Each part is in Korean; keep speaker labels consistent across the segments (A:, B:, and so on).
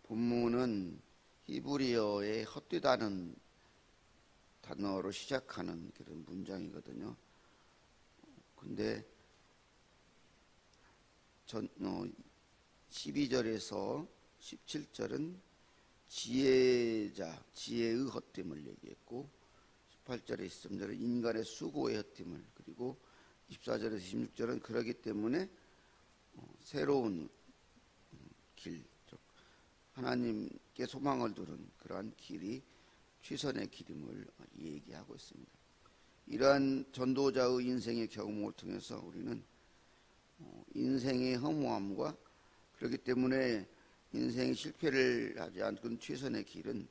A: 본문은 히브리어의 헛되다는 단어로 시작하는 그런 문장이거든요. 근데 12절에서 17절은 지혜자, 지혜의 헛됨을 얘기했고 18절에 23절은 인간의 수고의 헛됨을, 그리고 24절에서 26절은 그러기 때문에 새로운 길, 하나님께 소망을 두는 그러한 길이 최선의 길임을 얘기하고 있습니다. 이러한 전도자의 인생의 경험을 통해서 우리는 인생의 허무함과, 그렇기 때문에 인생의 실패를 하지 않고 최선의 길은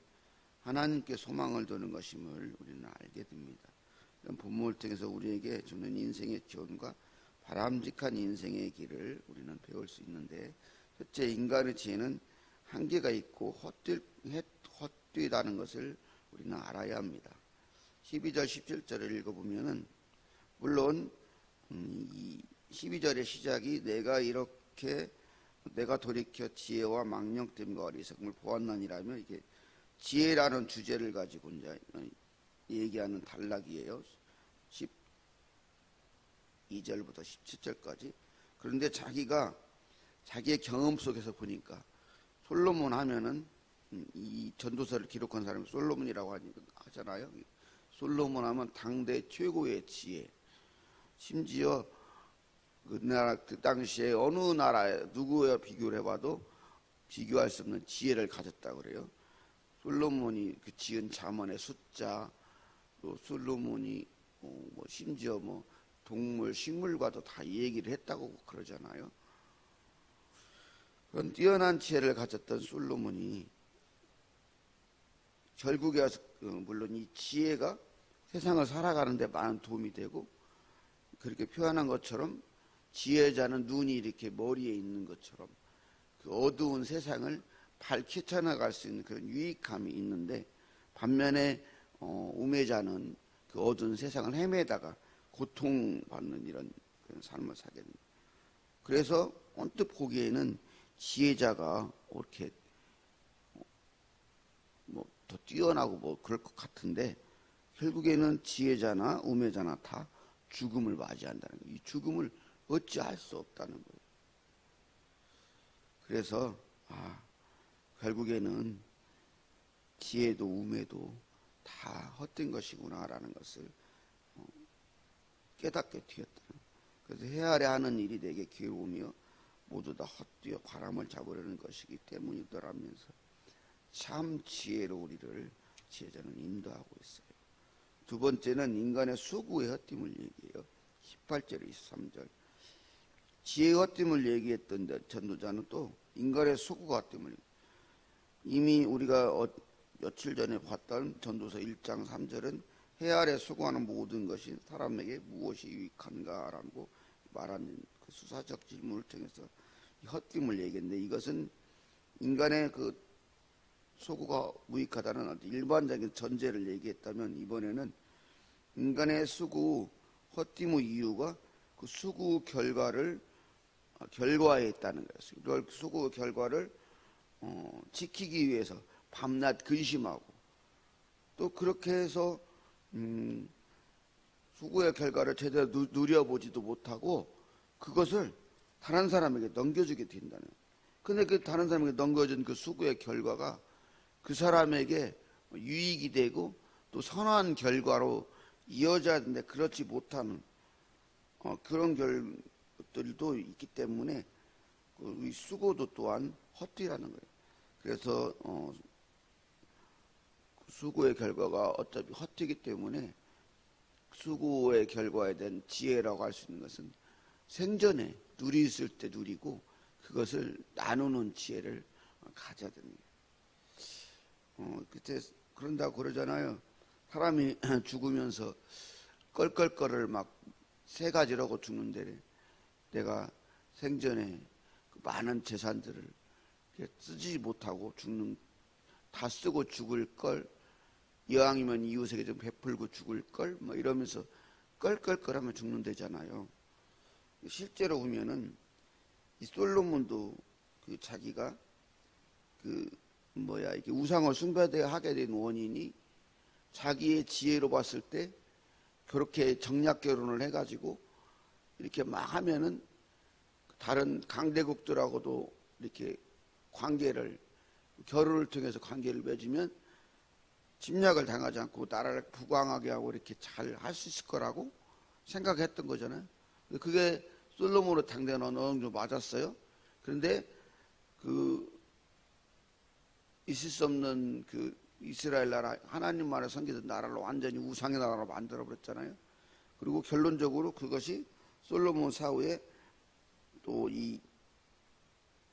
A: 하나님께 소망을 두는 것임을 우리는 알게 됩니다. 이런 본문을 통해서 우리에게 주는 인생의 기원과 바람직한 인생의 길을 우리는 배울 수 있는데, 첫째, 인간의 지혜는 한계가 있고 헛되다는 것을 우리는 알아야 합니다. 12절 17절을 읽어보면은, 물론 이 12절의 시작이 내가 돌이켜 지혜와 망령됨과 어리석음을 보았나니라면, 이게 지혜라는 주제를 가지고 이제 얘기하는 단락이에요. 12절부터 17절까지. 그런데 자기의 경험 속에서 보니까, 솔로몬 하면은 이 전도서를 기록한 사람이 솔로몬이라고 하잖아요. 솔로몬 하면 당대 최고의 지혜, 심지어 그 당시에 어느 나라에 누구와 비교를 해봐도 비교할 수 없는 지혜를 가졌다고 그래요. 솔로몬이 그 지은 잠언의 숫자, 또 솔로몬이 심지어 동물, 식물과도 다 얘기를 했다고 그러잖아요. 그런 뛰어난 지혜를 가졌던 솔로몬이 결국에 와서 물론 이 지혜가 세상을 살아가는 데 많은 도움이 되고, 그렇게 표현한 것처럼 지혜자는 눈이 이렇게 머리에 있는 것처럼 그 어두운 세상을 밝혀 나갈 수 있는 그런 유익함이 있는데, 반면에 우매자는 그 어두운 세상을 헤매다가 고통받는 이런 그런 삶을 살게 됩니다. 그래서 언뜻 보기에는 지혜자가 이렇게 더 뛰어나고 그럴 것 같은데, 결국에는 지혜자나 우매자나 다 죽음을 맞이한다는 거예요. 이 죽음을 어찌할 수 없다는 거예요. 그래서 결국에는 지혜도 우매도 다 헛된 것이구나라는 것을 깨닫게 되었다는 거예요. 그래서 헤아려 하는 일이 내게 괴로우며 모두 다 헛되어 바람을 잡으려는 것이기 때문이더라면서 참 지혜로 우리를 지혜자는 인도하고 있어요. 두 번째는 인간의 수고의 헛됨을 얘기해요. 18절 23절. 지혜의 헛됨을 얘기했던 전도자는 또 인간의 수고가 헛됨을, 이미 우리가 며칠 전에 봤던 전도서 1장 3절은 해 아래 수고하는 모든 것이 사람에게 무엇이 유익한가라고 말하는 그 수사적 질문을 통해서 헛됨을 얘기했는데, 이것은 인간의 그 수고가 무익하다는 일반적인 전제를 얘기했다면, 이번에는 인간의 수고 헛됨의 이유가 그 수고 결과에 있다는 거예요. 그 수고 결과를 지키기 위해서 밤낮 근심하고, 또 그렇게 해서 수고의 결과를 제대로 누려보지도 못하고 그것을 다른 사람에게 넘겨주게 된다는 거예요. 근데 그 다른 사람에게 넘겨준 그 수고의 결과가 그 사람에게 유익이 되고 또 선한 결과로 이어져야 되는데 그렇지 못하는 그런 것들도 있기 때문에 이 수고도 또한 헛되라는 거예요. 그래서 수고의 결과가 어차피 헛되기 때문에 수고의 결과에 대한 지혜라고 할 수 있는 것은 생전에 누리있을 때 누리고 그것을 나누는 지혜를 가져야 됩니다. 그때 그런다고 그러잖아요. 사람이 죽으면서 껄껄거를 막 세 가지라고 죽는데, 내가 생전에 그 많은 재산들을 쓰지 못하고 다 쓰고 죽을 걸, 이왕이면 이웃에게 좀 베풀고 죽을 걸, 이러면서 껄껄거리면 죽는다잖아요. 실제로 보면은 이 솔로몬도 자기가 이게 우상을 숭배하게 된 원인이 자기의 지혜로 봤을 때 그렇게 정략 결혼을 해가지고 이렇게 막 하면은 다른 강대국들하고도 이렇게 결혼을 통해서 관계를 맺으면 침략을 당하지 않고 나라를 부강하게 하고 이렇게 잘 할 수 있을 거라고 생각했던 거잖아요. 그게 솔로몬의 당대는 어느 정도 맞았어요. 그런데 있을 수 없는 이스라엘 나라, 하나님만을 섬기던 나라를 완전히 우상의 나라로 만들어 버렸잖아요. 그리고 결론적으로 그것이 솔로몬 사후에 또 이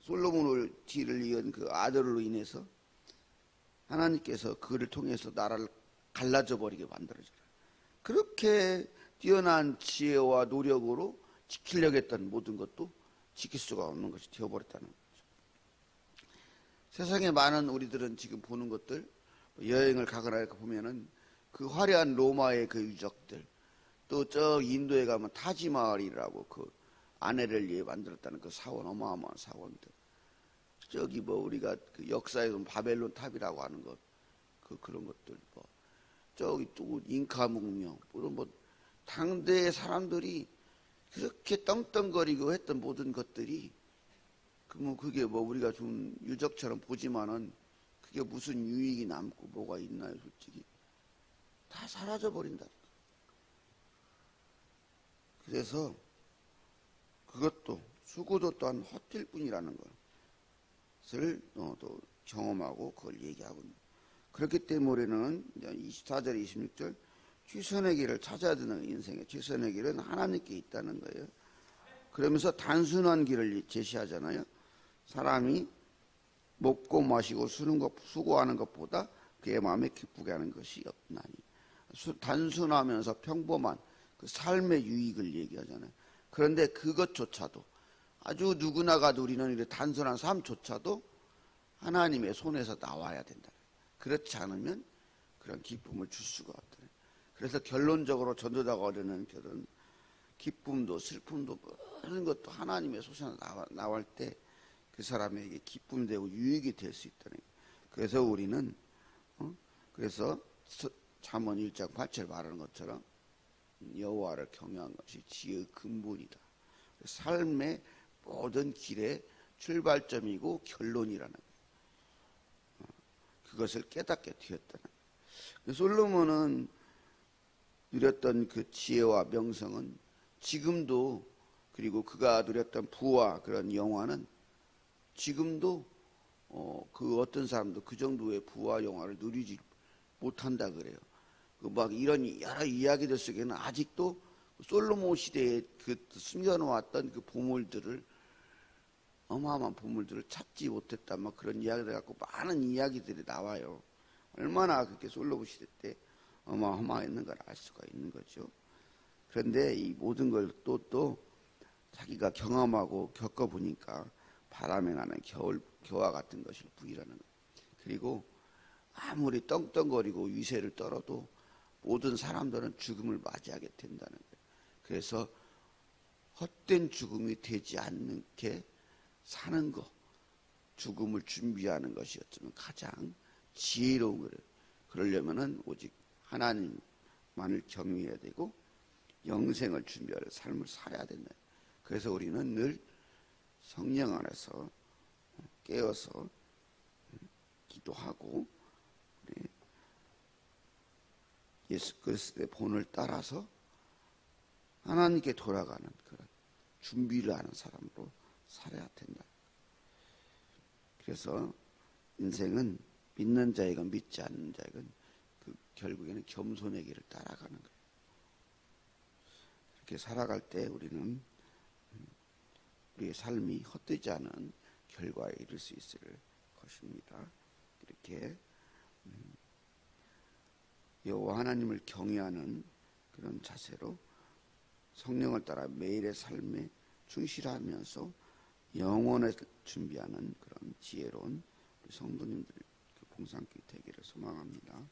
A: 솔로몬을 뒤를 이은 그 아들로 인해서 하나님께서 그를 통해서 나라를 갈라져 버리게 만들어져요. 그렇게 뛰어난 지혜와 노력으로 지키려고 했던 모든 것도 지킬 수가 없는 것이 되어버렸다는 거죠. 세상에 많은 우리들은 지금 보는 것들, 여행을 가거나 이렇게 보면은 그 화려한 로마의 그 유적들, 또 저 인도에 가면 타지마할이라고 그 아내를 위해 만들었다는 그 사원, 어마어마한 사원들. 저기 우리가 그 역사에서 바벨론 탑이라고 하는 것, 그런 것들, 저기 또 잉카 문명, 이런 당대의 사람들이 그렇게 떵떵거리고 했던 모든 것들이 그게 우리가 좀 유적처럼 보지만은 그게 무슨 유익이 남고 뭐가 있나요, 솔직히. 다 사라져 버린다. 그래서 그것도 수고도 또한 헛될 뿐이라는 것을 또 경험하고 그걸 얘기하고 있는. 그렇기 때문에는 24절 26절 최선의 길을 찾아야 되는 인생의 최선의 길은 하나님께 있다는 거예요. 그러면서 단순한 길을 제시하잖아요. 사람이 먹고 마시고 수고하는 것보다 그의 마음에 기쁘게 하는 것이 없나니. 단순하면서 평범한 그 삶의 유익을 얘기하잖아요. 그런데 그것조차도 아주 누구나가 누리는 이런 단순한 삶조차도 하나님의 손에서 나와야 된다. 그렇지 않으면 그런 기쁨을 줄 수가 없다. 그래서 결론적으로 전도자가 얻는 결은 기쁨도 슬픔도 모든 것도 하나님의 손에서 나올 때 그 사람에게 기쁨이 되고 유익이 될 수 있다는 거예요. 그래서 우리는 그래서 잠언 1장 8절 말하는 것처럼 여호와를 경외하는 것이 지혜의 근본이다. 삶의 모든 길의 출발점이고 결론이라는 거예요. 그것을 깨닫게 되었다는 거예요. 솔로몬은 누렸던 그 지혜와 명성은 지금도, 그리고 그가 누렸던 부와 그런 영화는 지금도 그 어떤 사람도 그 정도의 부와 영화를 누리지 못한다 그래요. 이런 여러 이야기들 속에는 아직도 솔로몬 시대에 숨겨놓았던 그 보물들을, 어마어마한 보물들을 찾지 못했다, 그런 이야기들 갖고 많은 이야기들이 나와요. 얼마나 그렇게 솔로몬 시대 때 어마어마했는 걸 알 수가 있는 거죠. 그런데 이 모든 걸 또 자기가 경험하고 겪어보니까 바람에 나는 겨와 같은 것일 뿐이라는 거예요. 그리고 아무리 떵떵거리고 위세를 떨어도 모든 사람들은 죽음을 맞이하게 된다는 거예요. 그래서 헛된 죽음이 되지 않게 사는 것, 죽음을 준비하는 것이 어쩌면 가장 지혜로운 거예요. 그러려면은 오직 하나님만을 경외해야 되고 영생을 준비할 삶을 살아야 된다. 그래서 우리는 늘 성령 안에서 깨어서 기도하고 예수 그리스도의 본을 따라서 하나님께 돌아가는 그런 준비를 하는 사람으로 살아야 된다. 그래서 인생은 믿는 자이건 믿지 않는 자이건 결국에는 겸손의 길을 따라가는 거예요. 이렇게 살아갈 때 우리는 우리의 삶이 헛되지 않은 결과에 이를 수 있을 것입니다. 이렇게 여호와 하나님을 경외하는 그런 자세로 성령을 따라 매일의 삶에 충실하면서 영혼을 준비하는 그런 지혜로운 우리 성도님들 봉사함께 되기를 소망합니다.